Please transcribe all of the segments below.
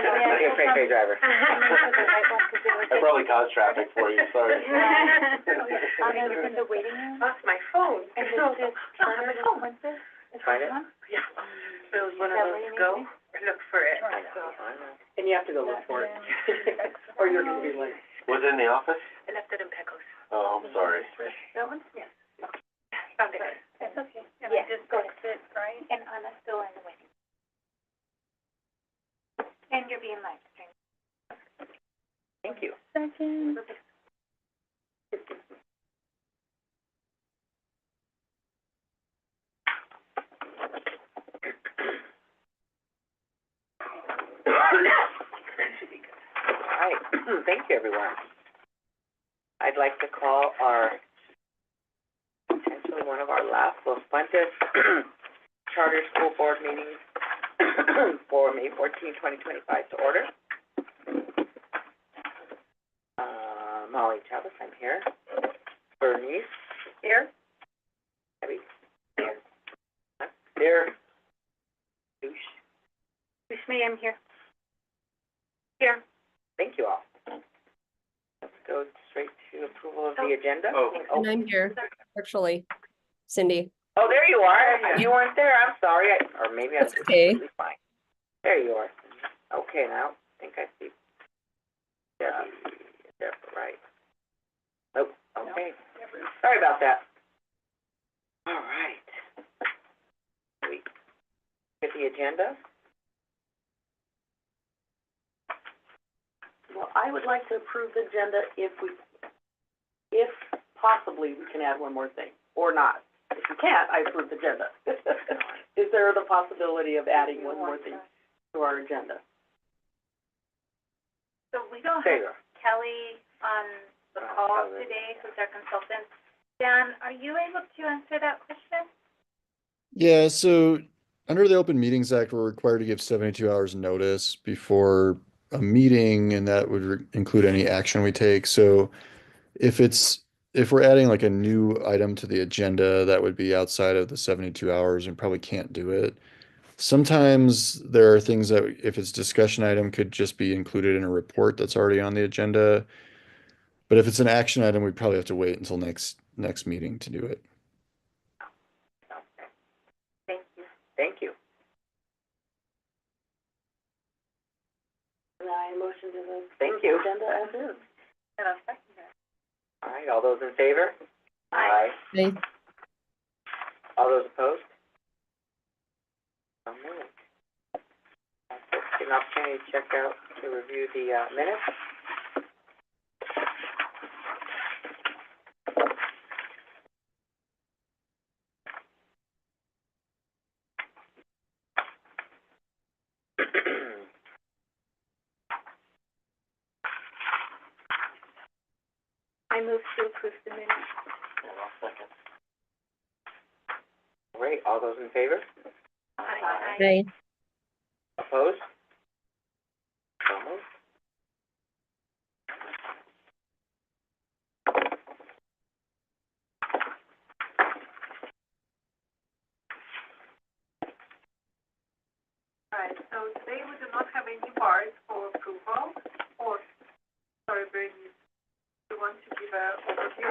You're a straight driver. I probably caused traffic for you, sorry. In the waiting room. Lost my phone. And it's just consequences? Find it? Yeah, it was one of those go or look for it, I so. know. And you have to go look for it. Or you're gonna be late. Was it in the office? I left it in Pecos. Oh, I'm sorry. That one? Yes. Found it. It's okay. Yeah. Just go sit, right? And Anna's still in the waiting. And you're being live streamed. Thank you. Second. All right, thank you, everyone. I'd like to call our, potentially one of our last Los Fuentes Charter School Board meetings for May 14, 2025 to order. Molly Chavez, I'm here. Bernice. Here? Debbie. Here. Here. Douche. Wish me, I'm here. Here. Thank you all. Let's go straight to approval of the agenda. Oh. And I'm here, actually, Cindy. Oh, there you are. You weren't there. I'm sorry. Or maybe I'm That's okay. completely fine. There you are. Okay, now I think I see. Debbie, right. Oh, okay. Sorry about that. All right. We get the agenda. Well, I would like to approve the agenda if possibly we can add one more thing, or not. If you can't, I approve the agenda. Is there the possibility of adding one more thing to our agenda? So we don't There you have are. Kelly on the call today, who's our consultant. Dan, are you able to answer that question? Yeah, so under the Open Meetings Act, we're required to give 72 hours notice before a meeting, and that would include any action we take. So if we're adding like a new item to the agenda, that would be outside of the 72 hours and probably can't do it. Sometimes there are things that if it's discussion item could just be included in a report that's already on the agenda. But if it's an action item, we probably have to wait until next meeting to do it. Okay. Thank you. Thank you. And I motion to the Thank you. agenda as is. And I'll second that. All right, all those in favor? Aye. Hey, All those opposed? So moved. Get an opportunity to check out, to review the minutes. I move to approve the minutes. And I'll second. All right, all those in favor? Aye. hey, Opposed? So moved. All right, so today we do not have any bars for approval, or, sorry, Bernice, you want to give a overview?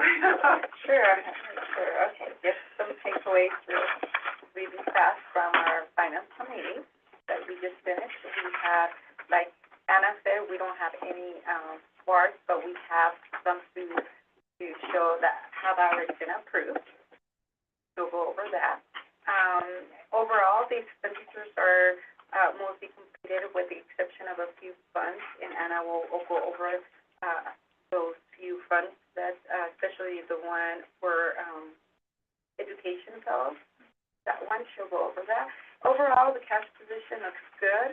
Sure, okay, just some takeaways really fast from our finance committee that we just finished. We have, like Anna said, we don't have any, bars, but we have some to show that how that already been approved. We'll go over that. Overall, the expenditures are, mostly completed with the exception of a few funds, and Anna will go over, those few funds that, especially the one for, education fellows. That one, she'll go over that. Overall, the cash position looks good,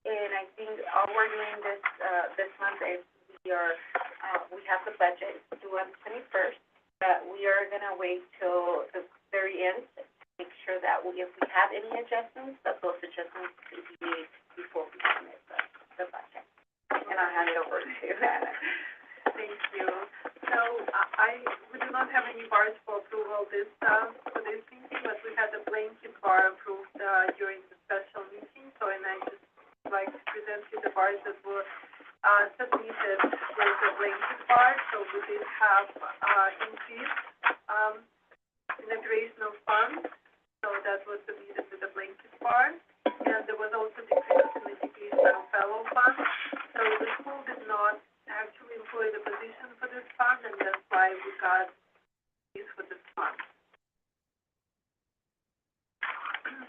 and I think all we're doing this month is we have the budget due on the 21st, but we are gonna wait till the very end to make sure that if we have any adjustments, that those adjustments can be made before we submit the budget. And I'll hand it over to Anna. Thank you. So, we do not have any bars for approval for this meeting, but we had a blanket bar approved, during the special meeting, so, and I just like to present you the bars that were, submitted with the blanket bar, so we did have, increase, in the creation of funds, so that was submitted with the blanket bar. And there was also decrease in educational fellow fund, so the school did not actually employ the position for this fund, and that's why we got these for this fund.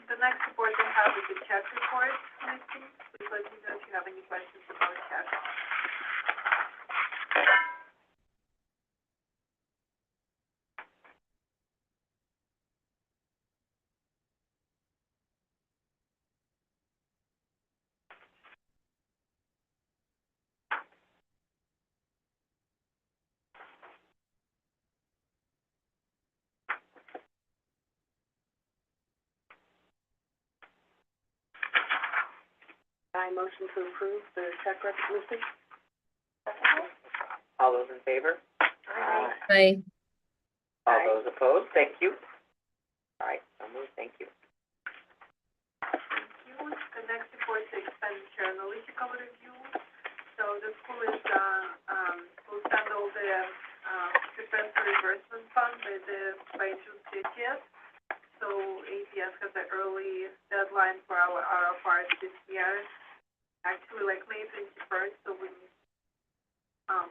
The next report I have is the check report, listing. Please let me know if you have any questions about checks. I motion to approve the check listing. All those in favor? Aye. All those opposed? Thank you. All right, so moved, thank you. Thank you. The next report is the expenditure analytical review. So the school is, will send all the, expense reimbursement fund by June 30th. So APS has an early deadline for our RFRs this year. Actually, like May 21st, so we need,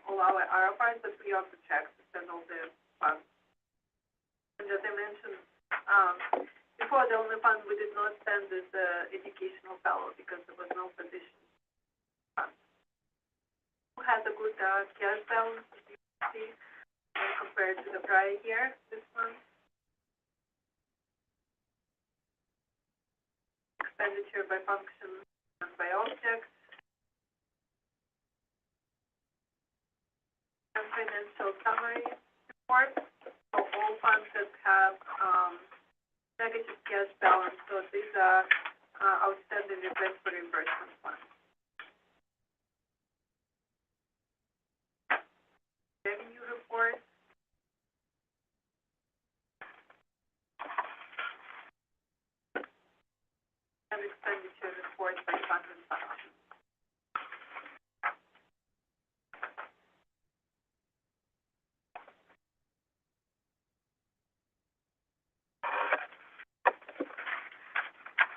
all our RFRs, but we also check to send all the funds. And as I mentioned, before, the only fund we did not send is the educational fellow because there was no position. Who has a good, cash balance, as you can see, compared to the prior year, this month. Expenditure by function and by object. And financial summary report. So all funds that have, negative cash balance, so these are, outstanding requests for reimbursement funds. Revenue report. And expenditure report by fund and function.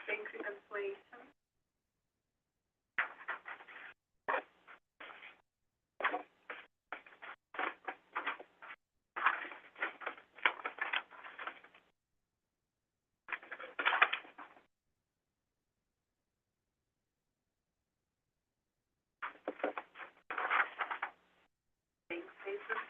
Bank reconciliation. Bank statement.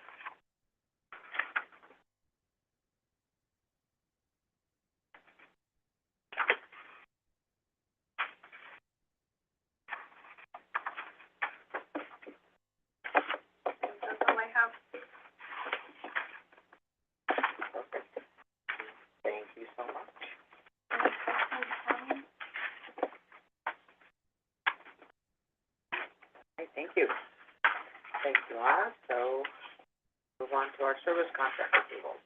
And that's all I have. Perfect. Thank you so much. Okay, thank you. Thank you, Anna. So, move on to our service contract approval.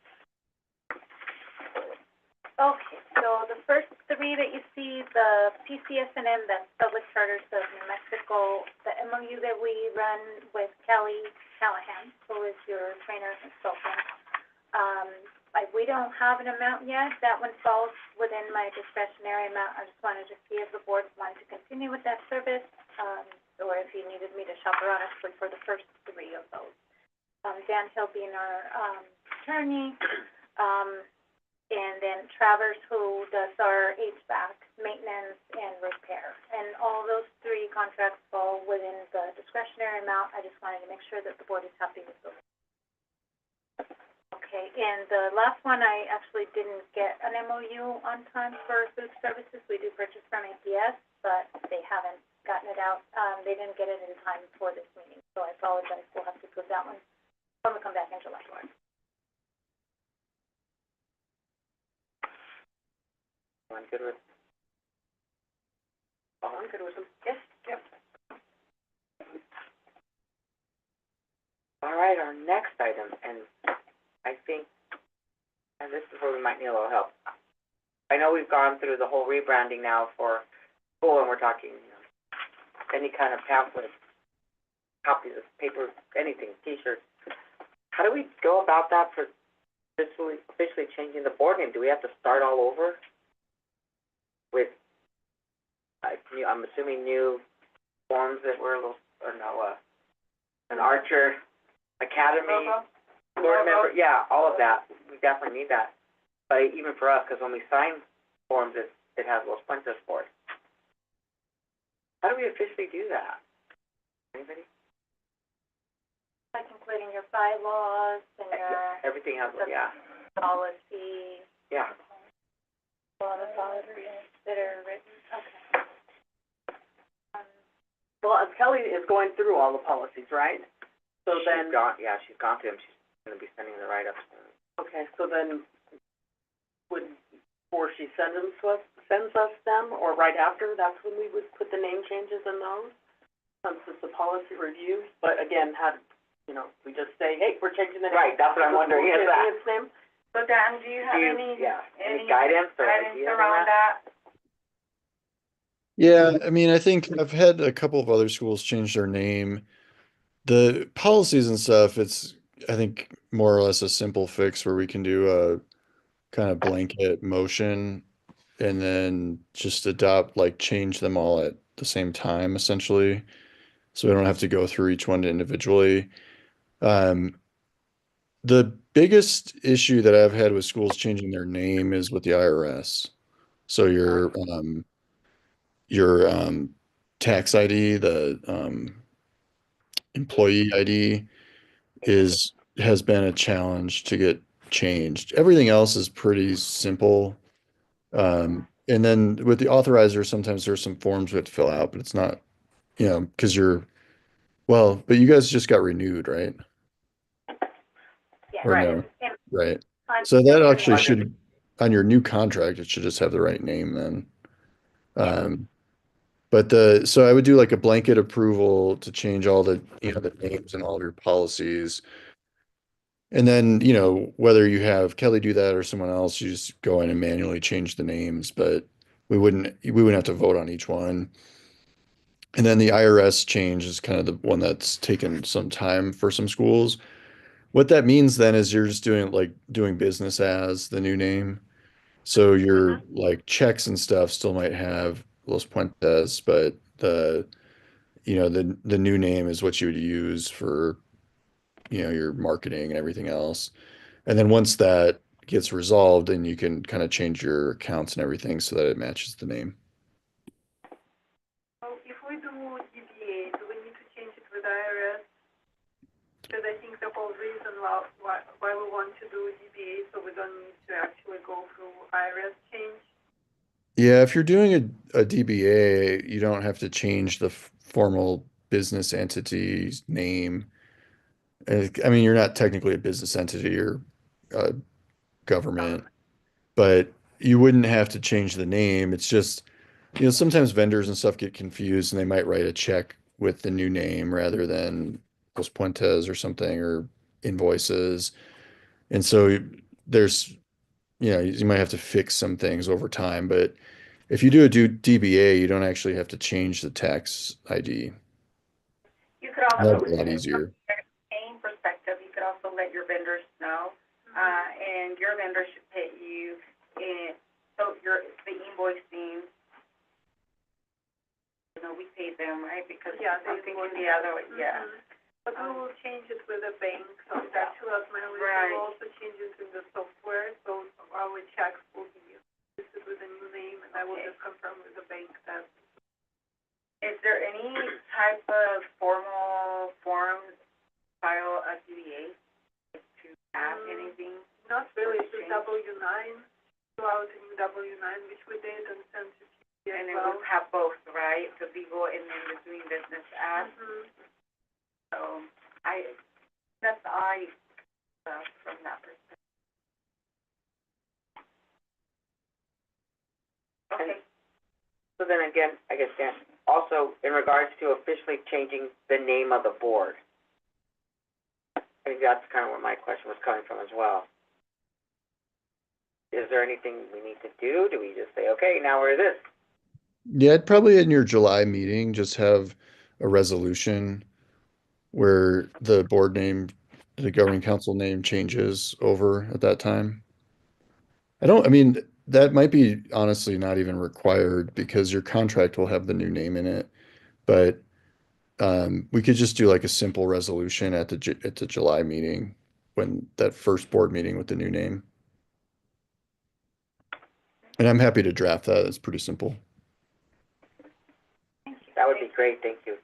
Okay, so the first three that you see, the PCS&M, that's Public Charters of New Mexico, the MOU that we run with Kelly Callahan, who is your trainer consultant. We don't have an amount yet, that one falls within my discretionary amount. I just wanted to see if the board wanted to continue with that service, or if you needed me to shop around actually for the first three of those. Dan Hill being our, attorney, and then Travers, who does our HVAC maintenance and repair. And all those three contracts fall within the discretionary amount. I just wanted to make sure that the board is happy with those. Okay, and the last one, I actually didn't get an MOU on time for food services. We do purchase from APS, but they haven't gotten it out. They didn't get it in time for this meeting, so I apologize. We'll have to put that one when we come back in July. Everyone good with? Oh, I'm good with them. Yes, yep. All right, our next item, and I think, and this is where we might need a little help. I know we've gone through the whole rebranding now for school, and we're talking, any kind of pamphlet, copies of paper, anything, T-shirts. How do we go about that for officially changing the board name? Do we have to start all over with, I'm assuming new forms that were a little, or no, an Archer Academy board member? Yeah, all of that. We definitely need that. But even for us, because when we sign forms, it has Los Puentes board. How do we officially do that? Anybody? Like including your bylaws and your Everything has, yeah, policies, yeah. all the policies that are written, okay. Well, Kelly is going through all the policies, right? So then, She's gone through them. She's gonna be sending the write-ups. okay, so then, before she sends us them, or right after, that's when we would put the name changes in those? Since it's a policy review, but again, we just say, hey, we're changing the name. Right, that's what I'm wondering, is that, Its name? So Dan, do you have any any guidance or ideas on around that? that? Yeah, I mean, I think I've had a couple of other schools change their name. The policies and stuff, it's, I think, more or less a simple fix where we can do a kind of blanket motion and then just change them all at the same time, essentially. So we don't have to go through each one individually. The biggest issue that I've had with schools changing their name is with the IRS. So your tax ID, the employee ID has been a challenge to get changed. Everything else is pretty simple. And then with the authorizer, sometimes there's some forms we have to fill out, but it's not, because but you guys just got renewed, right? Yeah, Or Right. no? Right. On- So that actually should, on your new contract, it should just have the right name then. So I would do like a blanket approval to change all the names and all of your policies. And then, whether you have Kelly do that or someone else, you just go in and manually change the names, but we wouldn't have to vote on each one. And then the IRS change is kind of the one that's taken some time for some schools. What that means then is you're just doing business as the new name. So your like checks and stuff still might have Los Puentes, but the new name is what you would use for, your marketing and everything else. And then once that gets resolved, then you can kind of change your accounts and everything so that it matches the name. So if we do DBA, do we need to change it with IRS? Because I think the whole reason why we want to do DBA, so we don't need to actually go through IRS change. Yeah, if you're doing a DBA, you don't have to change the formal business entity's name. I mean, you're not technically a business entity, you're a government, but you wouldn't have to change the name. It's just, sometimes vendors and stuff get confused and they might write a check with the new name rather than Los Puentes or something, or invoices. And so there's, you might have to fix some things over time, but if you do a DBA, you don't actually have to change the tax ID. You could That'd also, be a lot easier. from a paying perspective, you could also let your vendors know, and your vendor should pay you so the invoicing, we pay them, right? Because Yeah, I'm they thinking invoice. the other way, yeah. But we will change it with a bank, so that to us manually, Right. we'll also change it in the software, so our checks will be listed with a new name, and I will just confirm with the bank that. Is there any type of formal forms file a DBA to add anything? Not really, it's Change. a W-9, go out a new W-9, which we did and sent to you And as it well. would have both, right, the legal and then the doing business as, so that's all I, from that perspective. Okay. So then again, I guess, Dan, also in regards to officially changing the name of the board, I think that's kind of where my question was coming from as well. Is there anything we need to do? Do we just say, okay, now we're this? Yeah, I'd probably in your July meeting, just have a resolution where the board name, the governing council name changes over at that time. I mean, that might be honestly not even required because your contract will have the new name in it. But we could just do like a simple resolution at the July meeting when that first board meeting with the new name. And I'm happy to draft that. It's pretty simple. That would be great, thank you.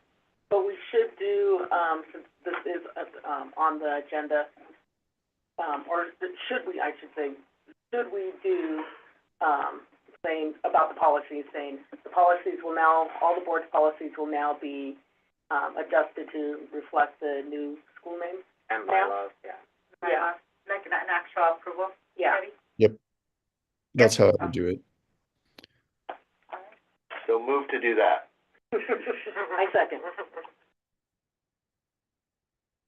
But we should do, since this is, on the agenda, or should we, I should say, should we do, saying, about the policies, saying, the policies will now, all the board's policies will now be, adjusted to reflect the new school name? And Yeah. bylaws, yeah. Yeah. Like an actual approval? Yeah. That's how I would do it. So move to do that. I second.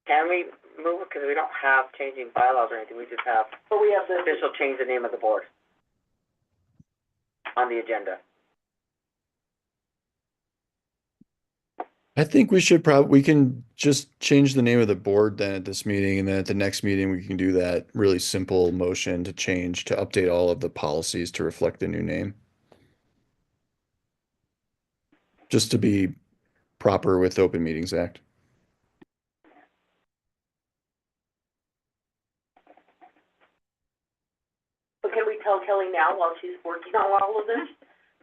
Can we move it, because we don't have changing bylaws or anything, we just have But we have the, official change the name of the board on the agenda. I think we can just change the name of the board then at this meeting, and then at the next meeting, we can do that really simple motion to update all of the policies to reflect the new name. Just to be proper with the Open Meetings Act. but can we tell Kelly now while she's working on all of this?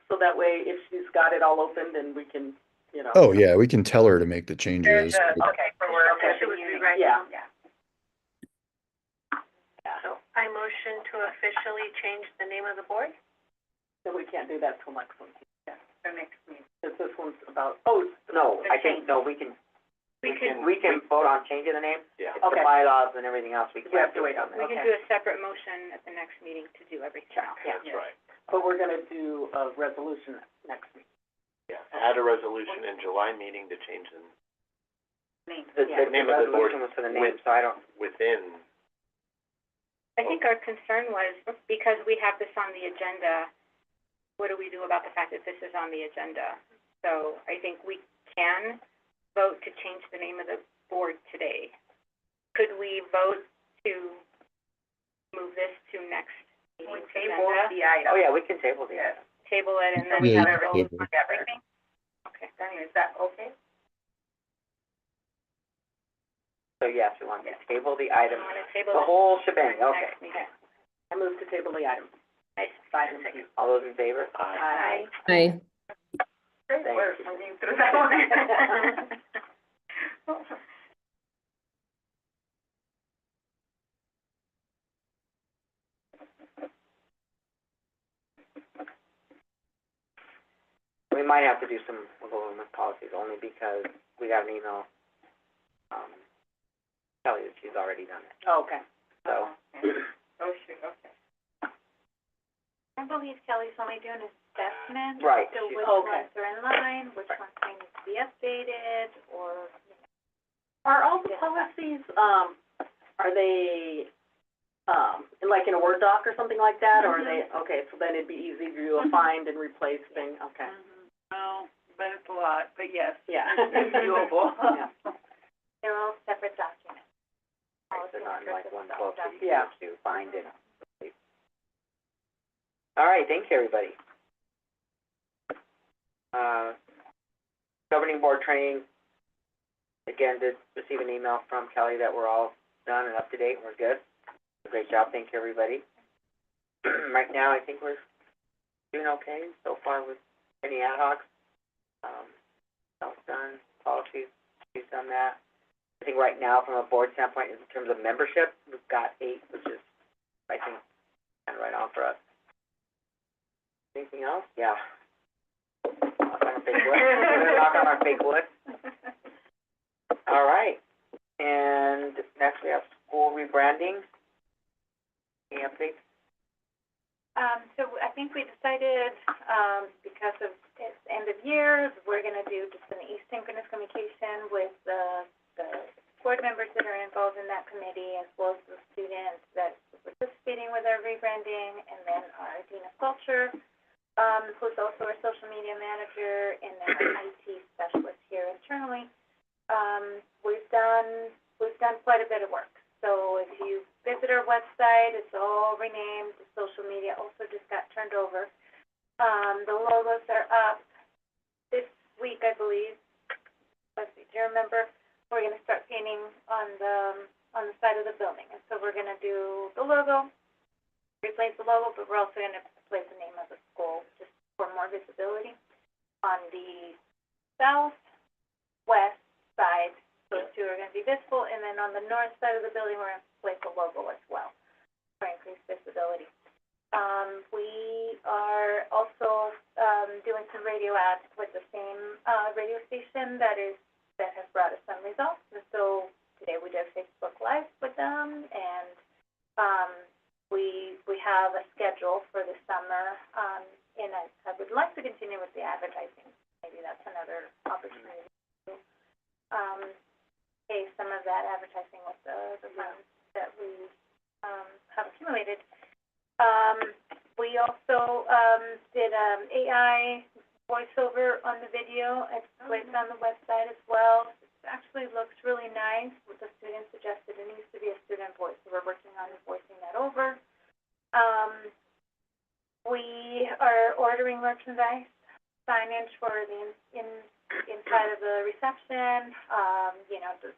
So that way, if she's got it all opened, then we can, you know. Oh, yeah, we can tell her to make the changes. Okay, for we're Okay. Yeah. Yeah. So I motion to officially change the name of the board? So we can't do that till next one. The next meeting. Because this one's about, No, I think, no, we can vote on changing the name. Yeah. It's the Okay. bylaws and everything else, we we can't have to wait on that. We can do a separate motion at the next meeting to do everything else. Yeah. That's right. But we're gonna do a resolution next week. Yeah. Add a resolution in July meeting to change them The name of the board resolution was for the name, so I don't, within. I think our concern was, because we have this on the agenda, what do we do about the fact that this is on the agenda? So I think we can vote to change the name of the board today. Could we vote to move this to next meeting's agenda? oh yeah, we can table the item. Table it and then Yeah, we have you it can all table it. everything? Okay, then is that okay? So yes, we want to table the item, I'm gonna table the it whole shebang, for okay. next meeting. I move to table the item. Nice. Item C. All those in favor? Aye. Aye. Great Thank work, you. moving through that one. We might have to do some wiggle room with policies, only because we got an email, telling that she's already done it, Oh, okay. so. Oh, shoot, okay. I believe Kelly's only doing assessment. Right. So which Okay. ones are in line, which ones may need to be updated, or, Are all the policies, are they, like in a Word doc or something like that, or are they, okay, so then it'd be easy to do a find and replace thing, okay. no, but it's a lot, but yes. Yeah. It's doable. Yeah. They're all separate documents. They're not like one book that you Yeah. have to find it. All right, thank you, everybody. Governing board training, again, did receive an email from Kelly that we're all done and up to date, and we're good. Great job, thank you, everybody. Right now, I think we're doing okay so far with any ad hocs. Self done, policies, she's done that. I think right now, from a board standpoint, in terms of membership, we've got 8, which is, I think, kind of right on for us. Anything else? Yeah. Knock on our fake wood. Knock on our fake wood. All right. And next we have school rebranding. Any updates? So I think we decided, because of it's end of year, we're gonna do just an asynchronous communication with the board members that are involved in that committee, as well as the students that are participating with our rebranding, and then our Dean of Culture, who's also our social media manager and then our IT specialist here internally. We've done quite a bit of work. So if you visit our website, it's all renamed. The social media also just got turned over. The logos are up this week, I believe. Let's see, do you remember? We're gonna start painting on the side of the building. And so we're gonna do the logo, replace the logo, but we're also gonna replace the name of the school just for more visibility. On the southwest side, those two are gonna be visible, and then on the north side of the building, we're gonna place a logo as well for increased visibility. We are also, doing some radio ads with the same, radio station that has brought us some results. And so today we did Facebook Live with them, and, we have a schedule for the summer, and I would like to continue with the advertising. Maybe that's another opportunity to, pay some of that advertising with the funds that we, have accumulated. We also, did, AI voiceover on the video. It's placed on the website as well. It actually looks really nice. What the students suggested, it needs to be a student voice, so we're working on voicing that over. We are ordering merchandise, signage for the inside of the reception, you know, the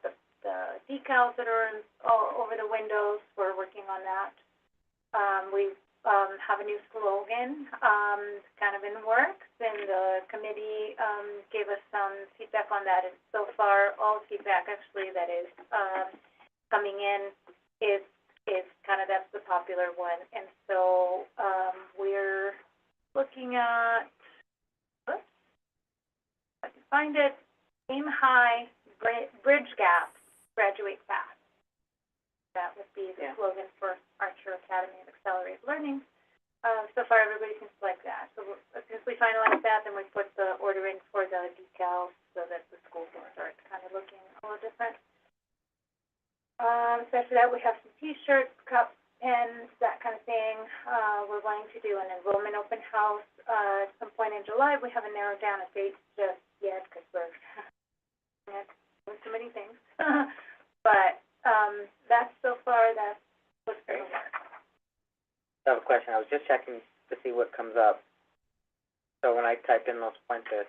decals that are all over the windows. We're working on that. We have a new slogan, kind of in the works, and the committee, gave us some feedback on that. And so far, all feedback actually that is, coming in is kind of, that's the popular one. And so, we're looking at, oops, if I can find it, aim high, bridge gap, graduate fast. That would be the slogan for Archer Academy of Accelerated Learning. So far, everybody seems to like that. So as soon as we finalize that, then we put the order in for the decals so that the school can start kind of looking a little different. So after that, we have some T-shirts, cups, pens, that kind of thing. We're wanting to do an enrollment open house at some point in July. We haven't narrowed down a date just yet because we're doing so many things. But that's so far, that's what's going to work. I have a question. I was just checking to see what comes up. So when I type in Los Puentes,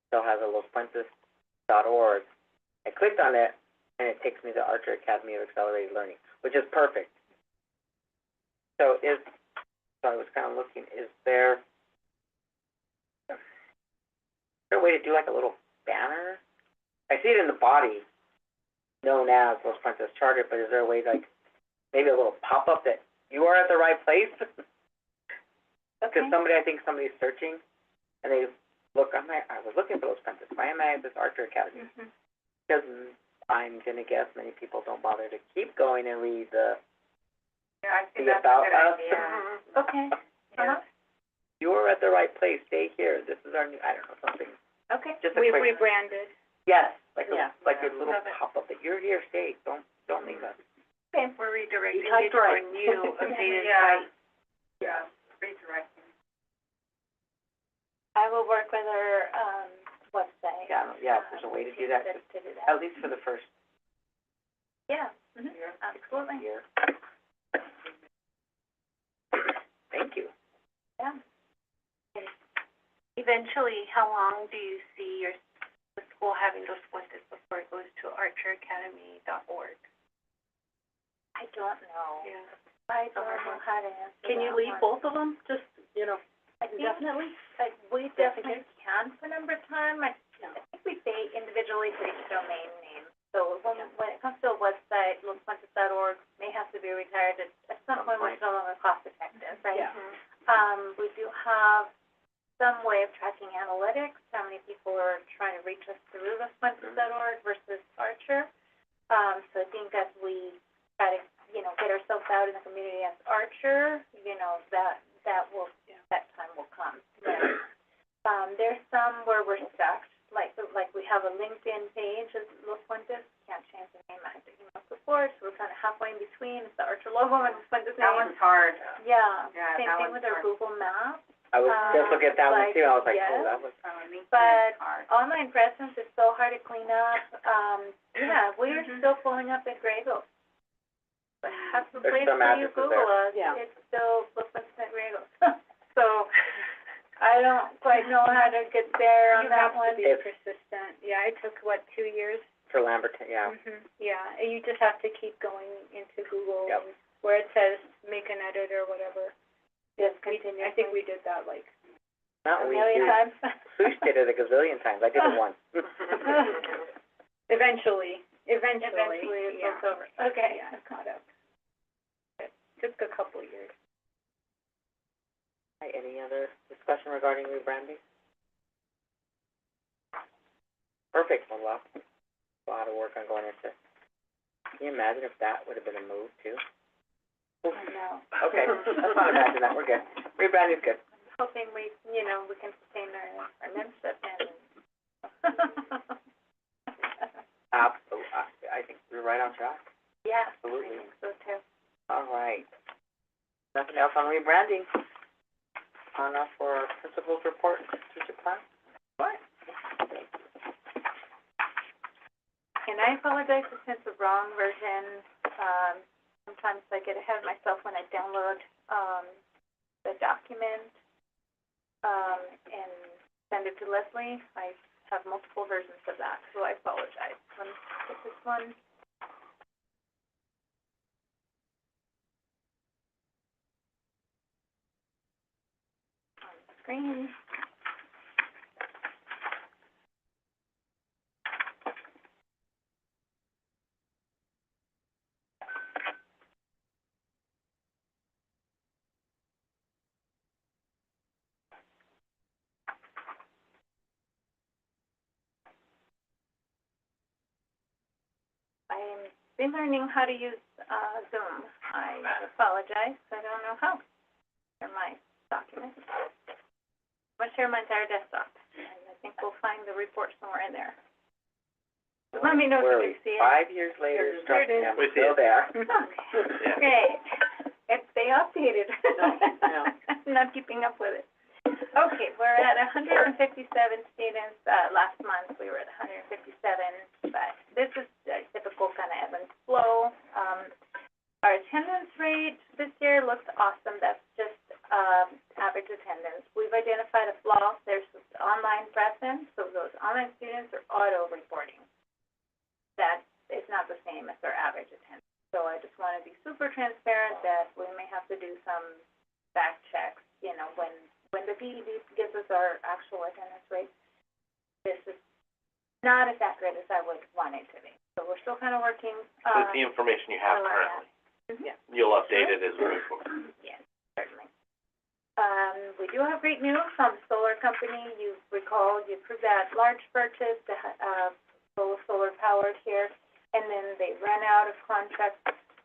still has a lospuentes.org. I clicked on it, and it takes me to Archer Academy of Accelerated Learning, which is perfect. So I was kind of looking, is there a way to do like a little banner? I see it in the body, known as Los Puentes Charter, but is there a way like maybe a little pop-up that you are at the right place? Because I think somebody's searching, and they look, I was looking for Los Puentes. Why am I at this Archer Academy? Because I'm going to guess many people don't bother to keep going and read the about us. Okay. You are at the right place. Stay here. This is our new, I don't know, something. Okay. Just a We've quick- rebranded. Yes, like a little Love it. pop-up that you're here, stay, don't leave us. Okay. We're redirecting Typed it to a right. new updated Yeah. site. Yeah, redirecting. I will work with our, website. Yeah, if there's a way to do that, To do that. at least for the first Yeah, year, absolutely. year. Thank you. Yeah. Eventually, how long do you see the school having those Puentes before it goes to archeracademy.org? I don't know. Yeah. I don't know how to answer Can you that leave one. both of them, just, you know, I think, indefinitely? we definitely can for number of time. I think we say individually for each domain name. So when it comes to a website, lospuentes.org may have to be retired at some point when it's no longer cost effective, right? Yeah. We do have some way of tracking analytics, how many people are trying to reach us through lospuentes.org versus Archer. So I think as we try to, get ourselves out in the community as Archer, that time will come. There's some where we're stuck, like we have a LinkedIn page of Los Puentes, can't change the name, I have to email support, so we're kind of halfway in between, it's the Archer logo and Los Puentes name. That one's hard. Yeah, Yeah, same that thing one's with our hard. Google Maps. I was just looking at that one like, too, I was like, yes, oh, that was. but online presence is so hard to clean up. Yeah, we're Mhm. still pulling up at Grego. But half the There's place some where you addresses Google there. us, Yeah. it's still Brooklyn St. Grego. So, I don't quite know how to get there on that one. be If- persistent. Yeah, it took, 2 years? For Lamberton, yeah. Mm-hmm, yeah, and you just have to keep going into Google, Yep. where it says make an edit or whatever. Yes, I think we did that like Not a we, million you. times. Sush did it a gazillion times, I did it once. Eventually it's over. Okay, yeah, I caught up. It took a couple years. Right, any other discussion regarding rebranding? Perfect, well, a lot of work on going into, can you imagine if that would have been a move too? I know. Okay, let's not imagine that, we're good. Rebranding's good. Hoping we can sustain our membership and. Absolutely, I think we're right on track. Yeah, Absolutely. I think so too. All right. Nothing else on rebranding? On up for our principal's report, strategic plan? What? And I apologize if it's the wrong version. Sometimes I get ahead of myself when I download, the document, and send it to Leslie. I have multiple versions of that, so I apologize. Let me get this one. On the screen. I've been learning how to use, Zoom. I apologize, I don't know how. Share my documents. I'm gonna share my entire desktop, and I think we'll find the report somewhere in there. So let me know Where if you are we? see it. 5 years later, There trust it me, is. I'm We see still it. there. Great. If they updated. No. I'm not keeping up with it. Okay, we're at 157 students. Last month we were at 157, but this is a typical kind of ebb and flow. Our attendance rate this year looks awesome. That's just, average attendance. We've identified a flaw. There's this online presence, so those online students are auto-reporting. That is not the same as their average attendance. So I just want to be super transparent that we may have to do some fact checks, when the DEB gives us our actual attendance rate. This is not as accurate as I would want it to be. So we're still kind of working, With the information you have on that. currently, Yeah. you'll update it as we move forward. Yes, certainly. We do have great news from the solar company. You recall, you approved that large purchase to, solar powered here, and then they ran out of contracts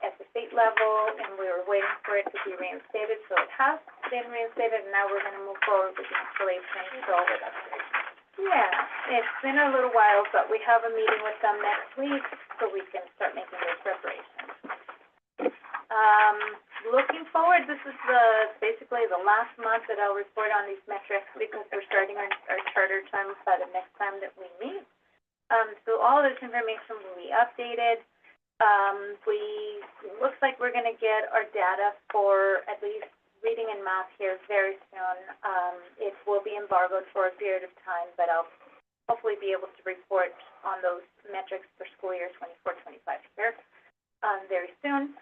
at the state level, and we were waiting for it to be reinstated, so it has been reinstated, and now we're gonna move forward with the installation, so. Yeah, it's been a little while, but we have a meeting with them next week, so we can start making those preparations. Looking forward, this is basically the last month that I'll report on these metrics, because we're starting our charter terms by the next time that we meet. So all this information will be updated. Looks like we're gonna get our data for at least reading and math here very soon. It will be embargoed for a period of time, but I'll hopefully be able to report on those metrics for school year 24-25 here, very soon.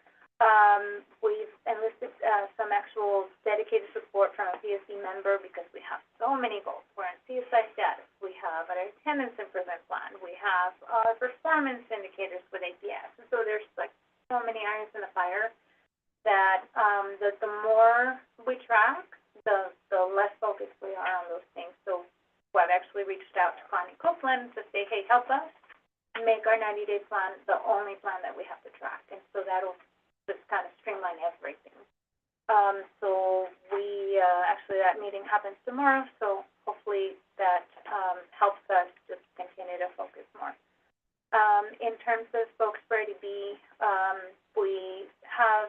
We've enlisted, some actual dedicated support from a PSC member, because we have so many goals. We're in CSI status, we have our attendance improvement plan, we have our performance indicators with APS. And so there's like so many irons in the fire that, the more we track, the less focused we are on those things. So I've actually reached out to Connie Copeland to say, hey, help us make our 90-day plan the only plan that we have to track. And so that'll just kind of streamline everything. So we, actually that meeting happens tomorrow, so hopefully that, helps us just continue to focus more. In terms of folks for ADB, we have,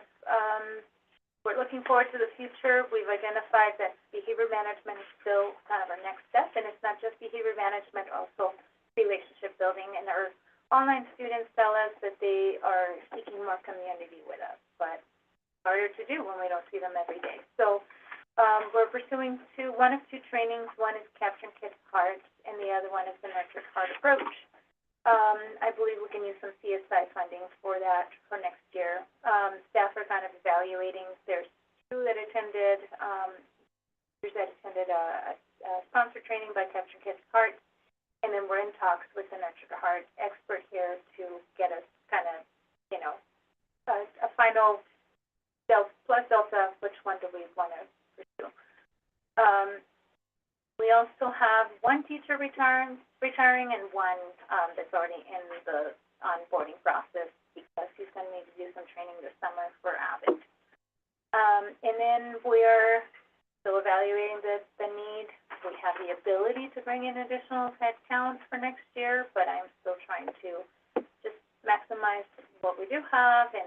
we're looking forward to the future. We've identified that behavior management is still kind of our next step, and it's not just behavior management, also relationship building. And our online students tell us that they are seeking more community with us, but harder to do when we don't see them every day. So, we're pursuing one of two trainings. One is Capturing Kids' Hearts, and the other one is the Nurtured Heart Approach. I believe we can use some CSI funding for that for next year. Staff are kind of evaluating. There's two that attended, a sponsored training by Capturing Kids' Hearts, and then we're in talks with the Nurtured Heart expert here to get us kind of, a final delta, which one do we want to pursue? We also have one teacher retiring and one, that's already in the onboarding process because he's going to need to do some training this summer for Avid. And then we're still evaluating the need. We have the ability to bring in additional headcount for next year, but I'm still trying to just maximize what we do have and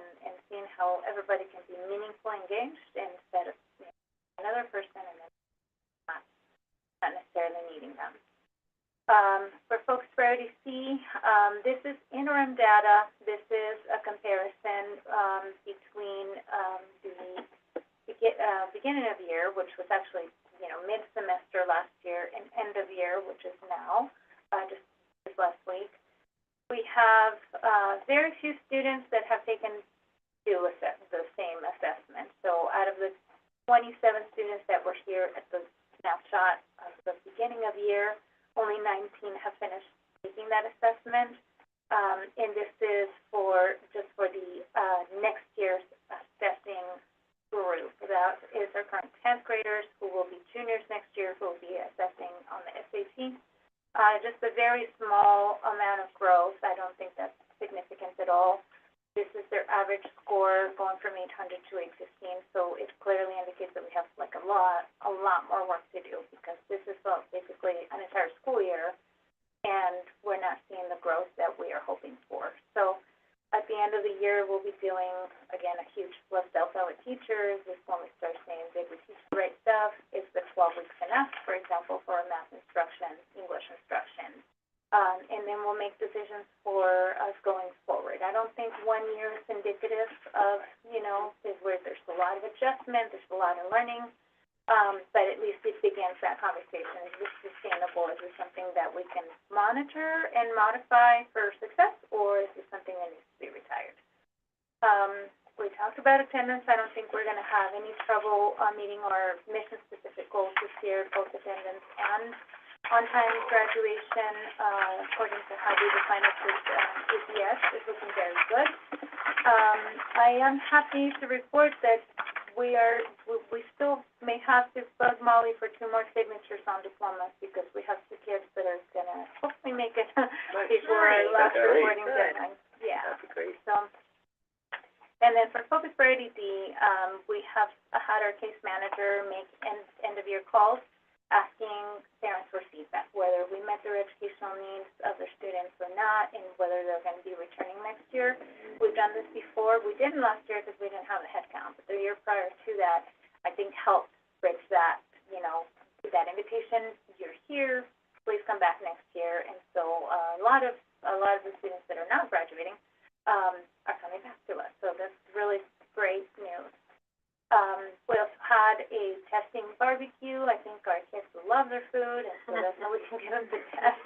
seeing how everybody can be meaningfully engaged instead of another person and then not necessarily needing them. For Focus Priority C, this is interim data. This is a comparison between the beginning of year, which was actually mid-semester last year, and end of year, which is now, just this last week. We have very few students that have taken the same assessment. So out of the 27 students that were here at the snapshot of the beginning of year, only 19 have finished taking that assessment. And this is just for the next year's assessing group. That is our current 10th graders who will be juniors next year, who will be assessing on the SAT. Just a very small amount of growth. I don't think that's significant at all. This is their average score going from 800 to 815, so it clearly indicates that we have a lot more work to do because this is basically an entire school year, and we're not seeing the growth that we are hoping for. So at the end of the year, we'll be doing, again, a huge plus delta with teachers. This is when we start saying, did we teach the right stuff? Is the 12 weeks enough, for example, for math instruction, English instruction? And then we'll make decisions for us going forward. I don't think 1 year is indicative of, where there's a lot of adjustment, there's a lot of learning, but at least it begins that conversation. Is this sustainable? Is this something that we can monitor and modify for success, or is this something that needs to be retired? We talked about attendance. I don't think we're going to have any trouble meeting our mission-specific goals this year, both attendance and on-time graduation, according to how we define it with APS, is looking very good. I am happy to report that we still may have to bug Molly for 2 more signatures on diplomas because we have 2 kids that are gonna hopefully make it before our last reporting deadline. Yeah. That'd be great. So, and then for Focus Priority D, we have had our case manager make end of year calls, asking parents for feedback, whether we met their educational needs of their students or not, and whether they're going to be returning next year. We've done this before. We didn't last year because we didn't have a head count, but the year prior to that, I think helped bridge that, that invitation. You're here, please come back next year. And so a lot of the students that are not graduating are coming back to us. So that's really great news. We also had a testing barbecue. I think our kids love their food, and so that's how we can get them to test.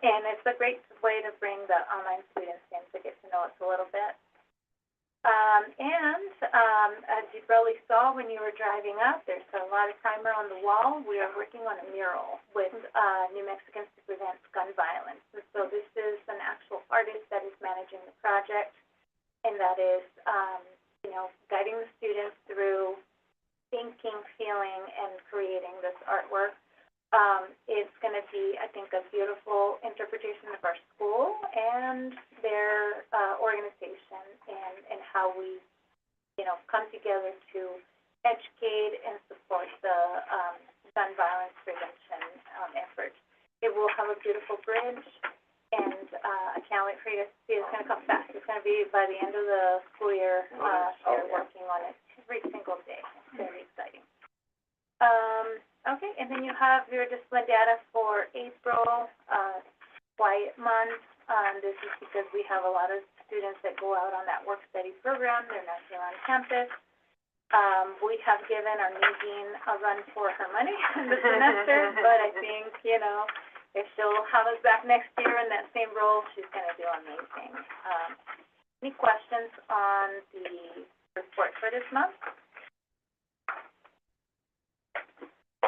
And it's a great way to bring the online students in to get to know us a little bit. As you probably saw when you were driving up, there's a lot of primer on the wall. We are working on a mural with New Mexicans to Prevent Gun Violence. And so this is an actual artist that is managing the project, and that is guiding the students through thinking, feeling, and creating this artwork. It's going to be, I think, a beautiful interpretation of our school and their organization and how we, come together to educate and support the gun violence prevention efforts. It will have a beautiful bridge and a can't wait for you to see, it's gonna come fast, it's gonna be by the end of the school year, they're working on it every single day, it's very exciting. Okay, and then you have your discipline data for April, quiet month, this is because we have a lot of students that go out on that work-study program, they're not here on campus. We have given our Nadine a run for her money this semester, but I think, you know, if she'll have us back next year in that same role, she's gonna do amazing. Any questions on the report for this month?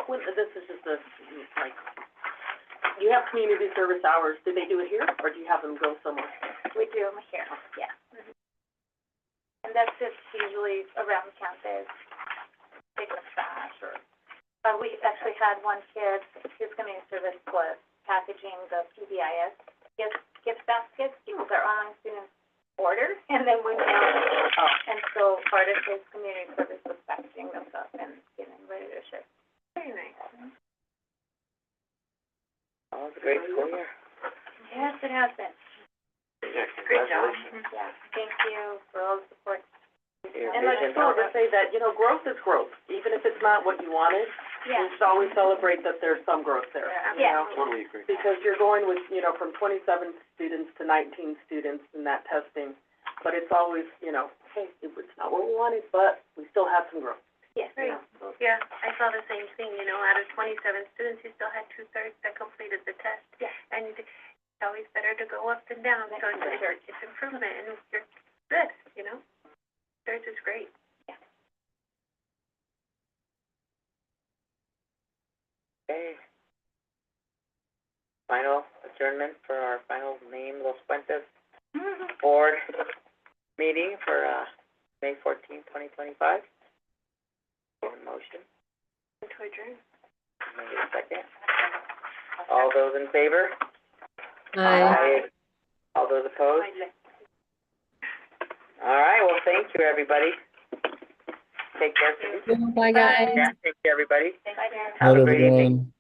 This is just a, like, you have community service hours, do they do it here, or do you have them go somewhere? We do them here, yeah. And that's just usually around campus, taking a trash, or, we actually had one kid, his community service was packaging the PBIS gift baskets, because our online students order, and then we mail it. Oh. And so part of his community service was packaging them up and getting ready to ship. Very nice. Oh, it's a great school year. Yes, it has been. Yeah, Great job. congratulations. Yeah, thank you for all the support. Your And I vision. just wanted to say that, you know, growth is growth, even if it's not what you wanted, Yeah. we should always celebrate that there's some growth there, you Yeah. know? Totally agree. Because you're going with, you know, from 27 students to 19 students in that testing, but it's always, you know, hey, it's not what we wanted, but we still have some growth. Yes, you know, so. Yeah, I saw the same thing, you know, out of 27 students, you still had 2/3 that completed the test. Yeah. And it's always better to go up than down, so it's improvement, and you're good, you know? 2/3 is great. Okay. Final adjournment for our final name, Los Puentes Board meeting for, May 14th, 2025. Motion, To adjourn. maybe a second. All those in favor? Aye. All those opposed? All right, well, thank you, everybody. Take care. Bye, guys. Yeah, take care, everybody. Bye, Darren. Have Night, a great evening. everyone.